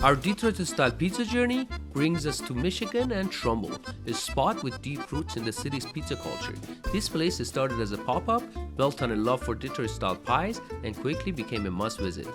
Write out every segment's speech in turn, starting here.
Our Detroit-style pizza journey brings us to Michigan and Trumbull, a spot with deep roots in the city's pizza culture. This place started as a pop-up, built on a love for Detroit-style pies, and quickly became a must-visit.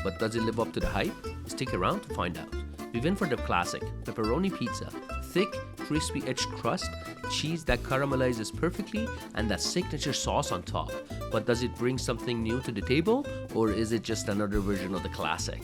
But does it live up to the hype? Stick around to find out. We've in for the classic pepperoni pizza, thick, crispy edged crust, cheese that caramelizes perfectly, and that signature sauce on top. But does it bring something new to the table, or is it just another version of the classic?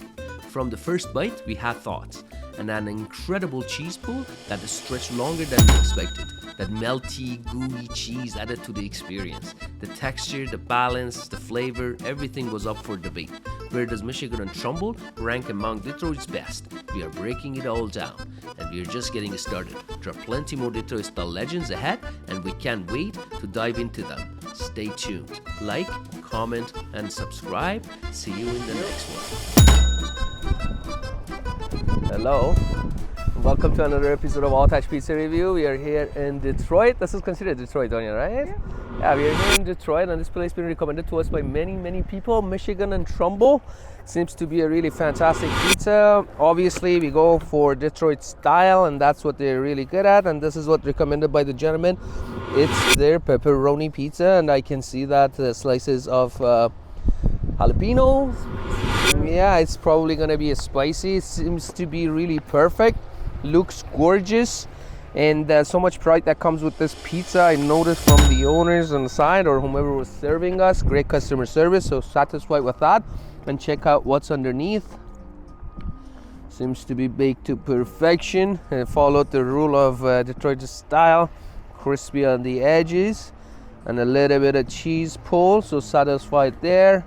From the first bite, we had thoughts, and an incredible cheese pool that stretched longer than we expected. That melty, gooey cheese added to the experience. The texture, the balance, the flavor, everything was up for debate. Where does Michigan and Trumbull rank among Detroit's best? We are breaking it all down, and we are just getting started. There are plenty more Detroit-style legends ahead, and we can't wait to dive into them. Stay tuned. Like, comment, and subscribe. See you in the next one. Hello, welcome to another episode of All Touch Pizza Review. We are here in Detroit. This is considered Detroit, don't you, right? Yeah, we are here in Detroit, and this place has been recommended to us by many people. Michigan and Trumbull seems to be a really fantastic pizza. Obviously, we go for Detroit style, and that's what they're really good at. And this is what recommended by the gentleman. It's their pepperoni pizza, and I can see that slices of jalapenos. Yeah, it's probably gonna be spicy. It seems to be really perfect. Looks gorgeous, and so much pride that comes with this pizza. I noticed from the owners on the side or whomever was serving us. Great customer service, so satisfied with that. And check out what's underneath. Seems to be baked to perfection and followed the rule of Detroit style. Crispy on the edges and a little bit of cheese pull, so satisfied there.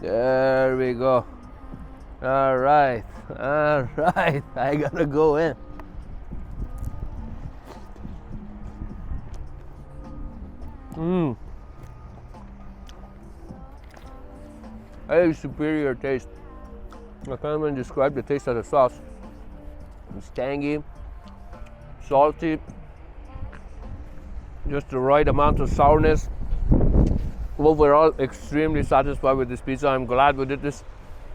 There we go. All right. I gotta go in. A superior taste. I can't even describe the taste of the sauce. It's tangy, salty, just the right amount of sourness. Overall, extremely satisfied with this pizza. I'm glad we did this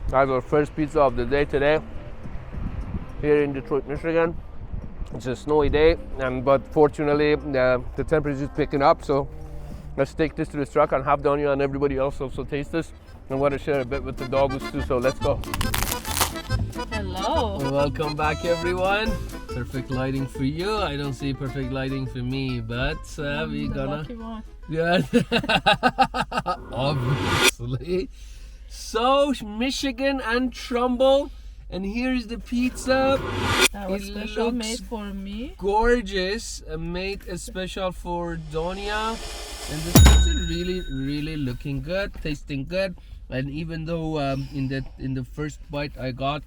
as our first pizza of the day today here in Detroit, Michigan. It's a snowy day, but fortunately the temperature is picking up. So let's take this to the truck and have Donya and everybody else also taste this. I want to share a bit with the dogs too, so let's go. Hello. Welcome back, everyone. Perfect lighting for you. I don't see perfect lighting for me, but we gonna. Lucky one. Yeah, obviously. So Michigan and Trumbull, and here's the pizza. That was special made for me. Gorgeous, made special for Donya, and this pizza really looking good, tasting good. And even though in the first bite I got,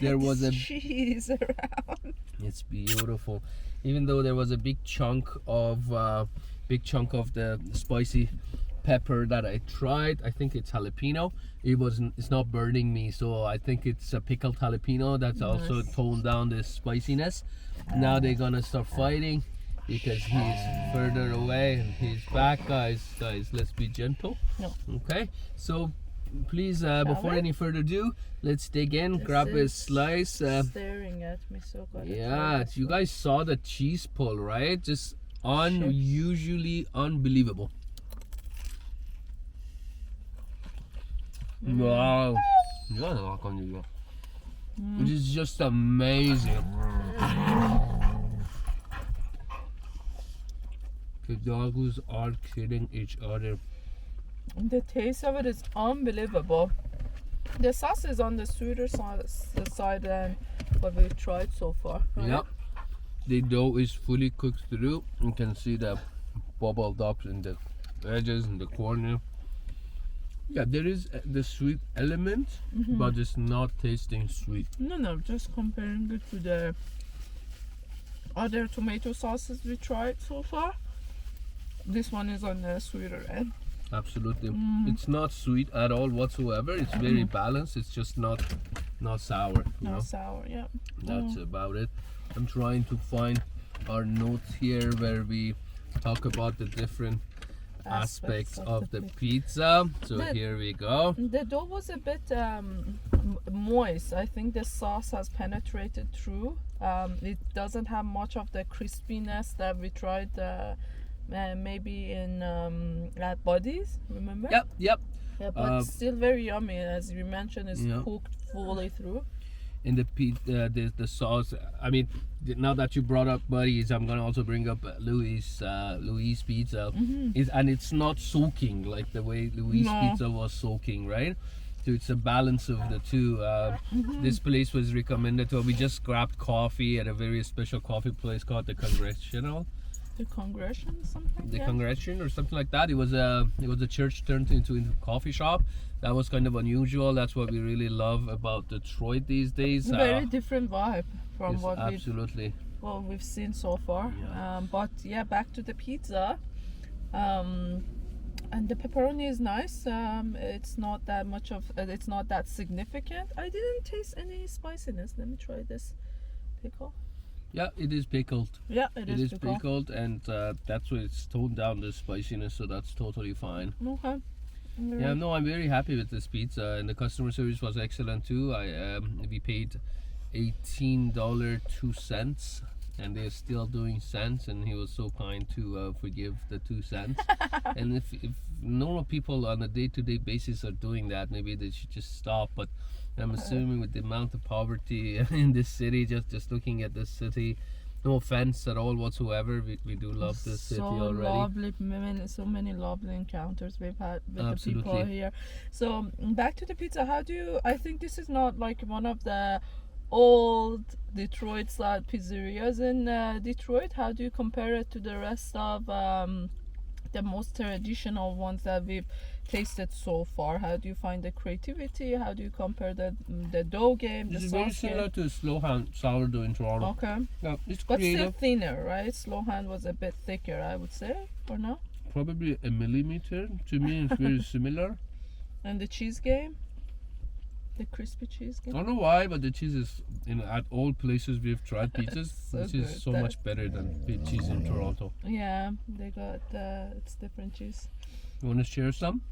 there was a cheese around. It's beautiful. Even though there was a big chunk of the spicy pepper that I tried, I think it's jalapeno. It's not burning me, so I think it's a pickled jalapeno that's also toned down the spiciness. Now they're gonna start fighting because he's further away and he's back, guys. Let's be gentle. No. Okay, so please, before any further ado, let's dig in. Grab a slice. Staring at me so good. Yeah, you guys saw the cheese pull, right? Just unusually unbelievable. Wow. It is just amazing. The dogs are killing each other. The taste of it is unbelievable. The sauce is on the sweeter side than what we've tried so far. Right? Yep. The dough is fully cooked through. You can see the bubbled up in the edges and the corner. Yeah, there is the sweet element, but it's not tasting sweet. No, just comparing it to the other tomato sauces we tried so far. This one is on the sweeter end. Absolutely. It's not sweet at all whatsoever. It's very balanced. It's just not sour. Not sour, yeah. That's about it. I'm trying to find our notes here where we talk about the different aspects of the pizza. So here we go. The dough was a bit moist. I think the sauce has penetrated through. It doesn't have much of the crispiness that we tried maybe in at Buddy's, remember? Yep. Yeah, but still very yummy. As you mentioned, it's cooked fully through. In the sauce, I mean, now that you brought up Buddy's, I'm gonna also bring up Louis Pizza. And it's not soaking like the way Louis Pizza was soaking, right? So it's a balance of the two. This place was recommended to. We just grabbed coffee at a very special coffee place called the Congressional. The Congression, something. The Congression or something like that. It was a church turned into a coffee shop. That was kind of unusual. That's what we really love about Detroit these days. Very different vibe from what we've seen so far. Yeah. But yeah, back to the pizza. And the pepperoni is nice. It's not that much of. It's not that significant. I didn't taste any spiciness. Let me try this pickle. Yeah, it is pickled. Yeah, it is pickled, and that's why it's toned down the spiciness, so that's totally fine. Okay. Yeah, no, I'm very happy with this pizza, and the customer service was excellent too. We paid $18.02, and they're still doing cents, and he was so kind to forgive the 2 cents. And if normal people on a day-to-day basis are doing that, maybe they should just stop. But I'm assuming with the amount of poverty in this city, just looking at this city, no offense at all whatsoever, we do love this city already. So many lovely encounters we've had with the people here. So back to the pizza. I think this is not like one of the old Detroit-style pizzerias in Detroit. How do you compare it to the rest of the most traditional ones that we've tasted so far? How do you find the creativity? How do you compare the dough game? It's very similar to slow hand sourdough in Toronto. Okay. Yeah, it's but creative. Still thinner, right? Slow hand was a bit thicker, I would say, or no? Probably a millimeter. To me, it's very similar. And the cheese game? The crispy cheese game? I don't know why, but the cheese is at all places we've tried pizzas. This is so much better than cheese in Toronto. Yeah, they got it's different cheese. You want to share some?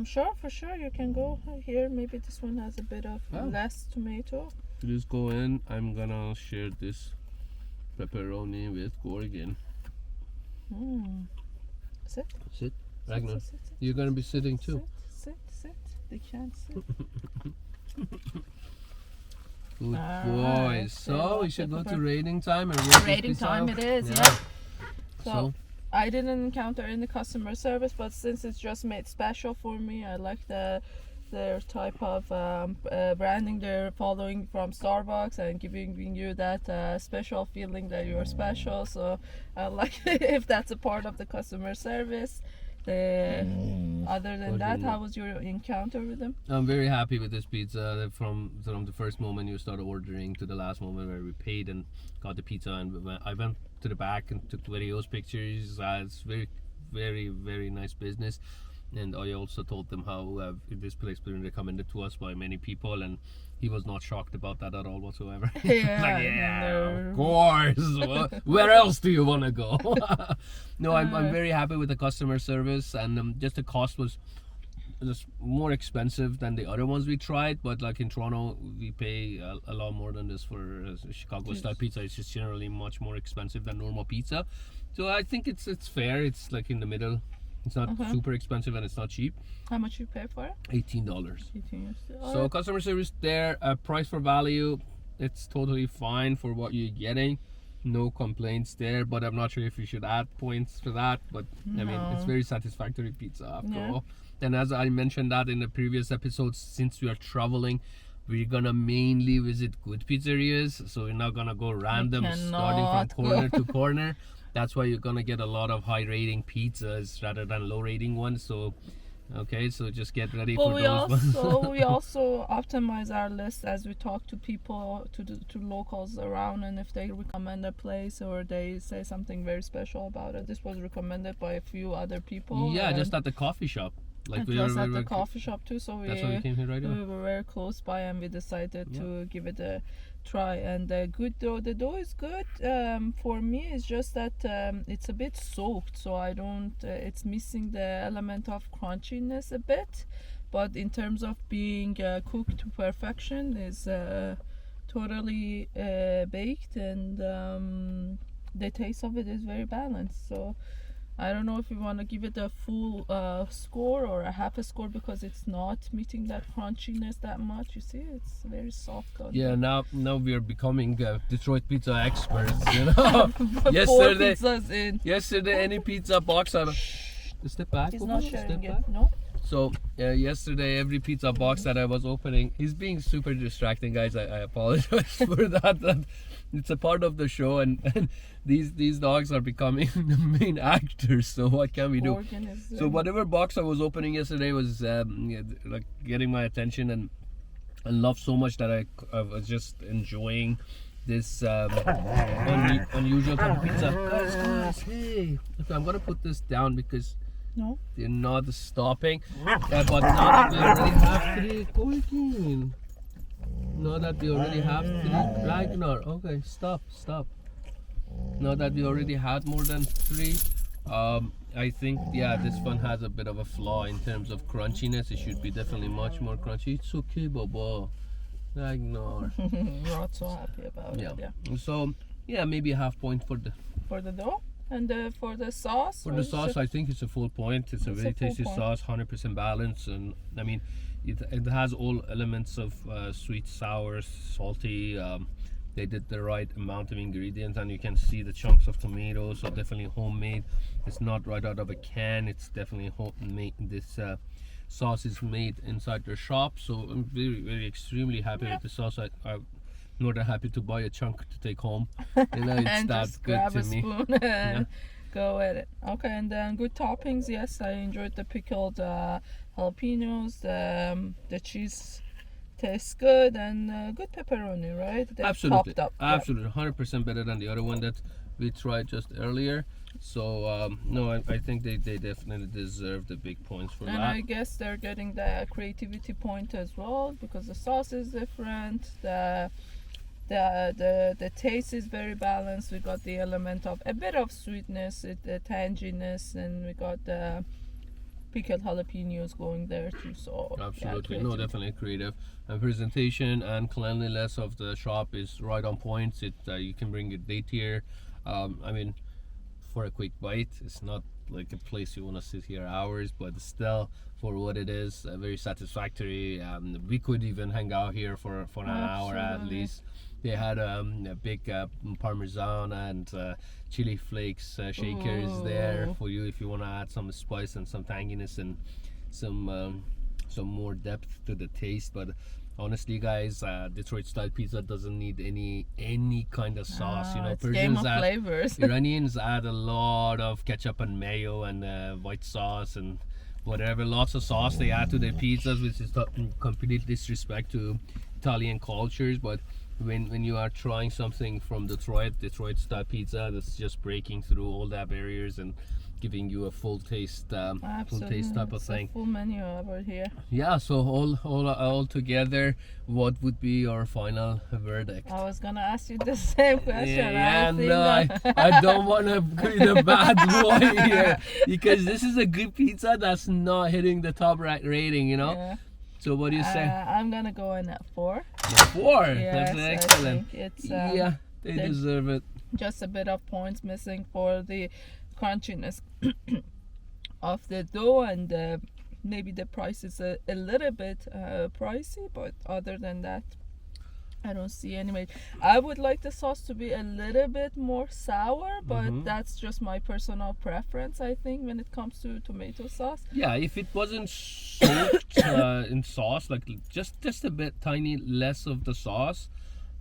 Sure, for sure. You can go here. Maybe this one has a bit of less tomato. Please go in. I'm gonna share this pepperoni with Gorginn. Sit. Sit, Ragnarr. You're gonna be sitting too. Sit. They can't sit. Good boy. So we should go to rating time and rating time. It is. Yeah. So I didn't encounter any customer service, but since it's just made special for me, I like their type of branding they're following from Starbucks and giving you that special feeling that you're special. So I like if that's a part of the customer service. Other than that, how was your encounter with them? I'm very happy with this pizza from the first moment you started ordering to the last moment where we paid and got the pizza, and I went to the back and took videos, pictures. It's very, very, very nice business. And I also told them how this place been recommended to us by many people, and he was not shocked about that at all whatsoever. Of course. Where else do you want to go? No, I'm very happy with the customer service, and just the cost was just more expensive than the other ones we tried. But like in Toronto, we pay a lot more than this for Chicago-style pizza. It's just generally much more expensive than normal pizza. So I think it's fair. It's like in the middle. It's not super expensive and it's not cheap. How much you pay for it? $18. $18. So customer service there, price for value, it's totally fine for what you're getting. No complaints there, but I'm not sure if you should add points for that. But I mean, it's very satisfactory pizza after all. And as I mentioned that in the previous episodes, since we are traveling, we're gonna mainly visit good pizzerias. So we're not gonna go random, starting from corner to corner. That's why you're gonna get a lot of high rating pizzas rather than low rating ones. So so just get ready for those ones. We also optimize our list as we talk to people, to locals around, and if they recommend a place or they say something very special about it. This was recommended by a few other people. Yeah, just at the coffee shop. Like and plus at the coffee shop too, so that's why we came here right away. we were very close by, and we decided to give it a try. And the dough is good. For me, it's just that it's a bit soaked, so I don't. It's missing the element of crunchiness a bit, but in terms of being cooked to perfection, is totally baked, and the taste of it is very balanced. So I don't know if you want to give it a full score or a half a score, because it's not meeting that crunchiness that much. You see, it's very soft. Now we are becoming Detroit pizza experts. You know, yesterday any pizza box step back. He's not sharing back. it. No. So yesterday, every pizza box that I was opening, he's being super distracting, guys. I apologize for that. It's a part of the show, and these dogs are becoming the main actors. So what can we do? So whatever box I was opening yesterday was like getting my attention, and love so much that I was just enjoying this unusual type of pizza. Guys, hey! Okay, I'm gonna put this down because. No. They're not stopping. But now that we already have 3 cooking. Now that we already have 3 Ragnarr. Okay, stop. Now that we already had more than 3, I think this one has a bit of a flaw in terms of crunchiness. It should be definitely much more crunchy. It's okay, Baba. Ragnarr. We're not so happy about it. Yeah. So maybe a half point for the dough. And for the sauce? For the sauce, I think it's a full point. It's a very tasty sauce, 100% balanced, and I mean, it has all elements of sweet, sour, salty. They did the right amount of ingredients, and you can see the chunks of tomatoes. So definitely homemade. It's not right out of a can. It's definitely homemade. This sauce is made inside their shop. So I'm very, very extremely happy with the sauce. I'm more than happy to buy a chunk to take home. You know, it's and that just good grab to a me. Spoon and go at it. Okay, and then good toppings. Yes, I enjoyed the pickled jalapenos. The cheese tastes good, and good pepperoni, right? They're Absolutely, topped up. absolutely, 100% better than the other one that we tried just earlier. So no, I think they definitely deserve the big points for that. And I guess they're getting the creativity point as well, because the sauce is different. The taste is very balanced. We got the element of a bit of sweetness, the tanginess, and we got the pickled jalapenos going there too. So absolutely, no, definitely creative. And presentation and cleanliness of the shop is right on point. You can bring your date here. I mean, for a quick bite, it's not like a place you want to sit here hours, but still, for what it is, very satisfactory. We could even hang out here for an hour at least. They had a big parmesan and chili flakes shakers there for you if you want to add some spice and some tanginess and some more depth to the taste. But honestly, guys, Detroit-style pizza doesn't need any kind of sauce. You know, it's game of flavors. Iranians add a lot of ketchup and mayo and white sauce and whatever, lots of sauce they add to their pizzas, which is complete disrespect to Italian cultures. But when you are trying something from Detroit-style pizza, that's just breaking through all that barriers and giving you a full taste type of thing. Full menu over here. Yeah, so all together, what would be your final verdict? I was gonna ask you the same question. I don't want to be the bad boy here, because this is a good pizza that's not hitting the top rating, you know. Yeah. So what do you say? I'm gonna go in at 4. 4. Yes, that's excellent. I think it's they deserve it. Just a bit of points missing for the crunchiness of the dough, and maybe the price is a little bit pricey, but other than that, I don't see any. I would like the sauce to be a little bit more sour, but that's just my personal preference, I think, when it comes to tomato sauce. Yeah, if it wasn't soaked in sauce, like just a bit tiny less of the sauce,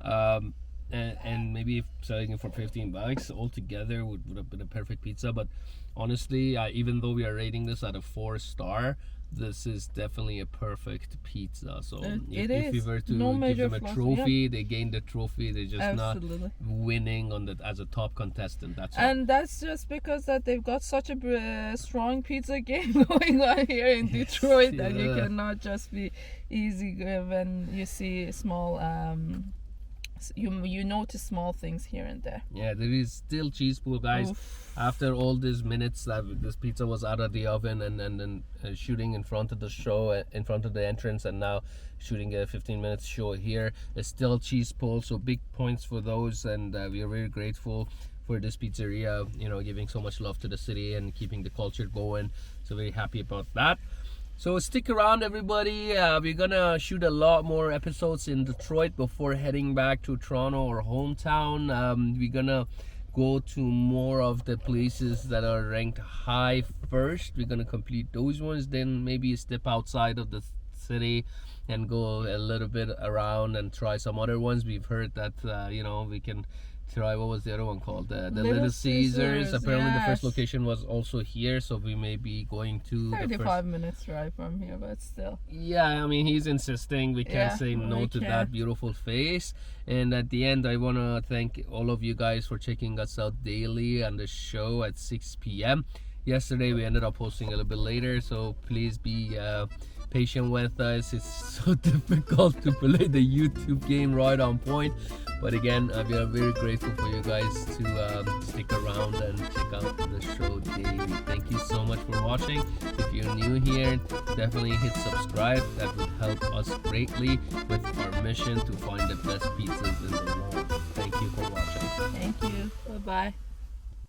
and maybe if selling it for $15 altogether would have been a perfect pizza. But honestly, even though we are rating this at a 4-star, this is definitely a perfect pizza. So if we were to no give major them a flaws, trophy, they gain the trophy. They're just Absolutely. not winning on the as a top contestant. That's all. And that's just because that they've got such a strong pizza game going on here in Detroit that you cannot just be easy when you see small you notice small things here and there. Yeah, there is still cheese pool, guys. Oof. After all these minutes that this pizza was out of the oven and shooting in front of the show, in front of the entrance, and now shooting a 15-minute show here, it's still cheese pool. So big points for those, and we are very grateful for this pizzeria, you know, giving so much love to the city and keeping the culture going. So very happy about that. So stick around, everybody. We're gonna shoot a lot more episodes in Detroit before heading back to Toronto or hometown. We're gonna go to more of the places that are ranked high first. We're gonna complete those ones, then maybe step outside of the city and go a little bit around and try some other ones. We've heard that you know, we can try, what was the other one called, the Little Caesars. Apparently the first location was also here, so we may be going to 35 minutes drive from here, but still. Yeah, I mean, he's insisting. We can't say no to that beautiful face. And at the end, I want to thank all of you guys for checking us out daily on the show at 6 p.m. Yesterday we ended up posting a little bit later, so please be patient with us. It's so difficult to play the YouTube game right on point, but again, we are very grateful for you guys to stick around and check out the show daily. Thank you so much for watching. If you're new here, definitely hit subscribe. That would help us greatly with our mission to find the best pizzas in the world. Thank you for watching. Thank you. Bye bye.